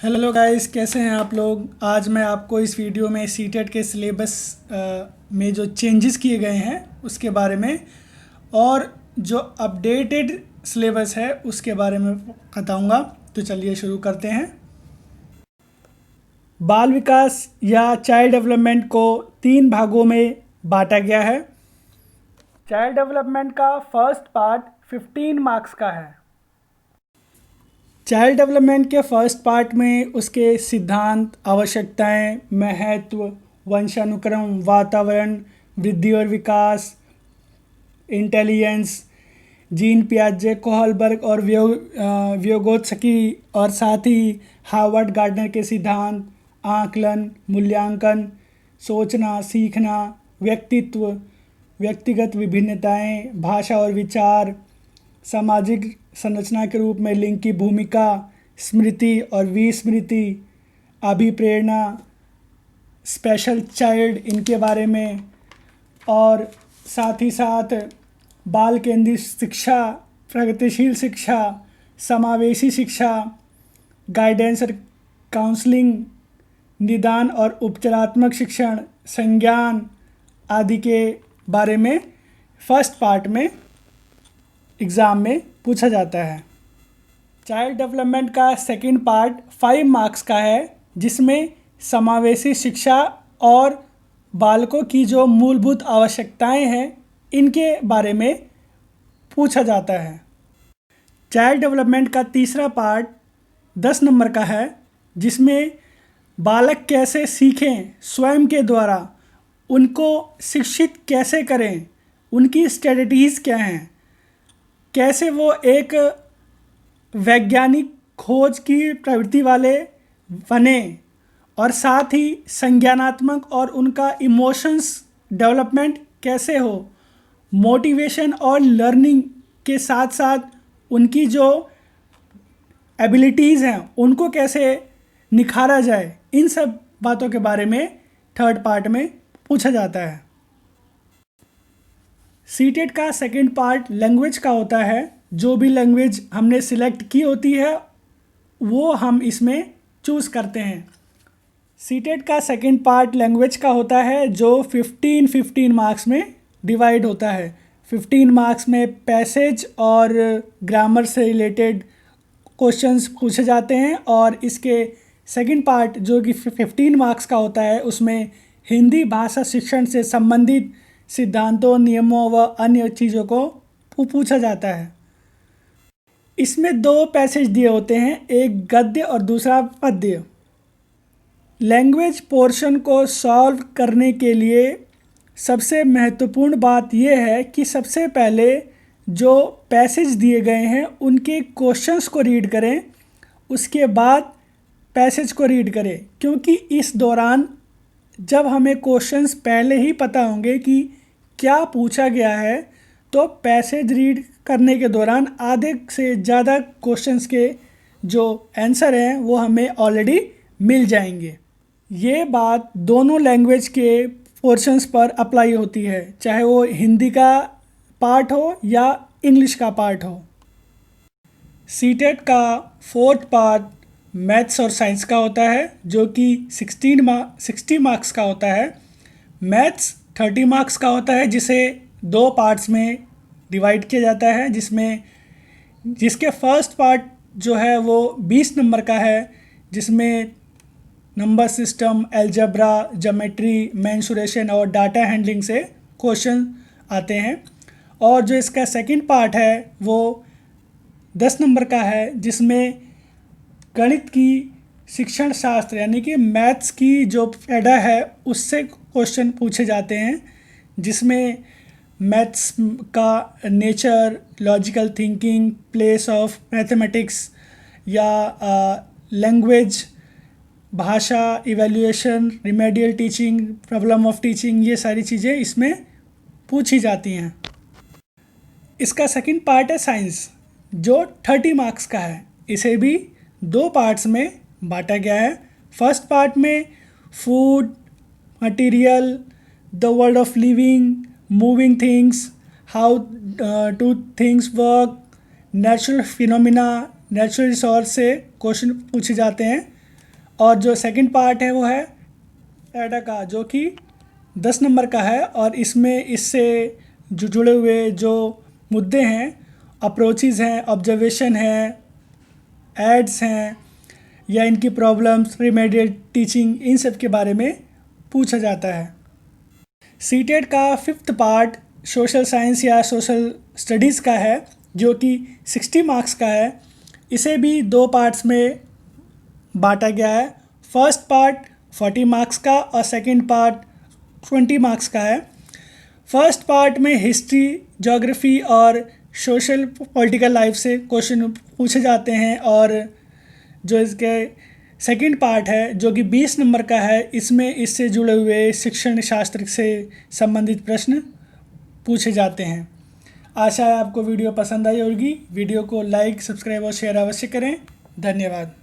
Hello guys, कैसे हैं आप लोग। आज मैं आपको इस वीडियो में सीटेट के सिलेबस में जो चेंजेस किए गए हैं उसके बारे में और जो अपडेटेड सिलेबस है उसके बारे में बताऊंगा। तो चलिए शुरू करते हैं। बाल विकास या चाइल्ड डेवलपमेंट को 3 भागों में बांटा गया है। चाइल्ड डेवलपमेंट का फर्स्ट पार्ट 15 मार्क्स का है। चाइल्ड डेवलपमेंट के फर्स्ट पार्ट में उसके सिद्धांत, आवश्यकताएं, महत्व, वंशानुक्रम, वातावरण, वृद्धि और विकास, इंटेलिजेंस, जीन पियाजे, कोहलबर्ग और व्योगोत्स्की और साथ ही हार्वर्ड गार्डनर के सिद्धांत, आकलन, मूल्यांकन, सोचना, सीखना, व्यक्तित्व, व्यक्तिगत विभिन्नताएं, भाषा और विचार, सामाजिक संरचना के रूप में लिंग की भूमिका, स्मृति और विस्मृति, अभिप्रेरणा, स्पेशल चाइल्ड, इनके बारे में, और साथ ही साथ बाल केंद्रित शिक्षा, प्रगतिशील शिक्षा, समावेशी शिक्षा, गाइडेंस और काउंसलिंग, निदान और उपचारात्मक शिक्षण, संज्ञान आदि के बारे में फर्स्ट पार्ट में एग्ज़ाम में पूछा जाता है। चाइल्ड डेवलपमेंट का सेकंड पार्ट 5 मार्क्स का है, जिसमें समावेशी शिक्षा और बालकों की जो मूलभूत आवश्यकताएं हैं इनके बारे में पूछा जाता है। चाइल्ड डेवलपमेंट का तीसरा पार्ट 10 नंबर का है, जिसमें बालक कैसे सीखें, स्वयं के द्वारा उनको शिक्षित कैसे करें, उनकी स्ट्रेटजीज़ क्या हैं, कैसे वो एक वैज्ञानिक खोज की प्रवृत्ति वाले बने, और साथ ही संज्ञानात्मक और उनका इमोशंस डेवलपमेंट कैसे हो, मोटिवेशन और लर्निंग के साथ साथ उनकी जो एबिलिटीज़ हैं उनको कैसे निखारा जाए, इन सब बातों के बारे में थर्ड पार्ट में पूछा जाता है। सीटेट का सेकंड पार्ट लैंग्वेज का होता है। जो भी लैंग्वेज हमने सिलेक्ट की होती है वो हम इसमें चूज़ करते हैं। सीटेट का सेकंड पार्ट लैंग्वेज का होता है, जो 15 मार्क्स में डिवाइड होता है। 15 मार्क्स में पैसेज और ग्रामर से रिलेटेड क्वेश्चंस पूछे जाते हैं, और इसके सेकंड पार्ट जो कि 15 मार्क्स का होता है उसमें हिंदी भाषा शिक्षण से संबंधित सिद्धांतों, नियमों व अन्य चीज़ों को पूछा जाता है। इसमें 2 पैसेज दिए होते हैं, एक गद्य और दूसरा पद्य। लैंग्वेज पोर्शन को सॉल्व करने के लिए सबसे महत्वपूर्ण बात यह है कि सबसे पहले जो पैसेज दिए गए हैं उनके क्वेश्चंस को रीड करें, उसके बाद पैसेज को रीड करें, क्योंकि इस दौरान जब हमें क्वेश्चंस पहले ही पता होंगे कि क्या पूछा गया है, तो पैसेज रीड करने के दौरान आधे से ज़्यादा क्वेश्चंस के जो आंसर हैं वो हमें ऑलरेडी मिल जाएंगे। ये बात दोनों लैंग्वेज के पोर्शंस पर अप्लाई होती है, चाहे वो हिंदी का पार्ट हो या इंग्लिश का पार्ट हो। सीटेट का फोर्थ पार्ट मैथ्स और साइंस का होता है, जो कि 60 मार्क्स का होता है। मैथ्स 30 मार्क्स का होता है, जिसे 2 पार्ट्स में डिवाइड किया जाता है, जिसके फर्स्ट पार्ट जो है वो 20 नंबर का है, जिसमें number system, algebra, geometry, mensuration और डाटा हैंडलिंग से क्वेश्चन आते हैं। और जो इसका सेकंड पार्ट है वो 10 नंबर का है, जिसमें गणित की शिक्षण शास्त्र यानी कि मैथ्स की जो पैडा है उससे क्वेश्चन पूछे जाते हैं, जिसमें मैथ्स का nature, logical thinking, place of mathematics या लैंग्वेज, भाषा, evaluation, remedial teaching, problem of teaching, ये सारी चीज़ें इसमें पूछी जाती हैं। इसका सेकंड पार्ट है साइंस, जो 30 मार्क्स का है। इसे भी 2 पार्ट्स में बांटा गया है। फर्स्ट पार्ट में food, material, the world of living, moving things, how two things work, natural phenomena, natural resource से क्वेश्चन पूछे जाते हैं। और जो सेकंड पार्ट है वो है डाटा का, जो कि 10 नंबर का है, और इसमें इससे जुड़े हुए जो मुद्दे हैं, अप्रोचेज़ हैं, ऑब्जर्वेशन हैं, एड्स हैं, या इनकी प्रॉब्लम्स, रिमेडियल टीचिंग, इन सब के बारे में पूछा जाता है। सीटेट का 5th पार्ट सोशल साइंस या सोशल स्टडीज़ का है, जो कि 60 मार्क्स का है। इसे भी 2 पार्ट्स में बांटा गया है। फर्स्ट पार्ट 40 मार्क्स का और सेकंड पार्ट 20 मार्क्स का है। फर्स्ट पार्ट में हिस्ट्री, ज्योग्राफी और सोशल पॉलिटिकल लाइफ से क्वेश्चन पूछे जाते हैं, और जो इसके सेकंड पार्ट है जो कि 20 नंबर का है, इसमें इससे जुड़े हुए शिक्षण शास्त्र से संबंधित प्रश्न पूछे जाते हैं। आशा है आपको वीडियो पसंद आई होगी। वीडियो को लाइक, सब्सक्राइब और शेयर अवश्य करें। धन्यवाद।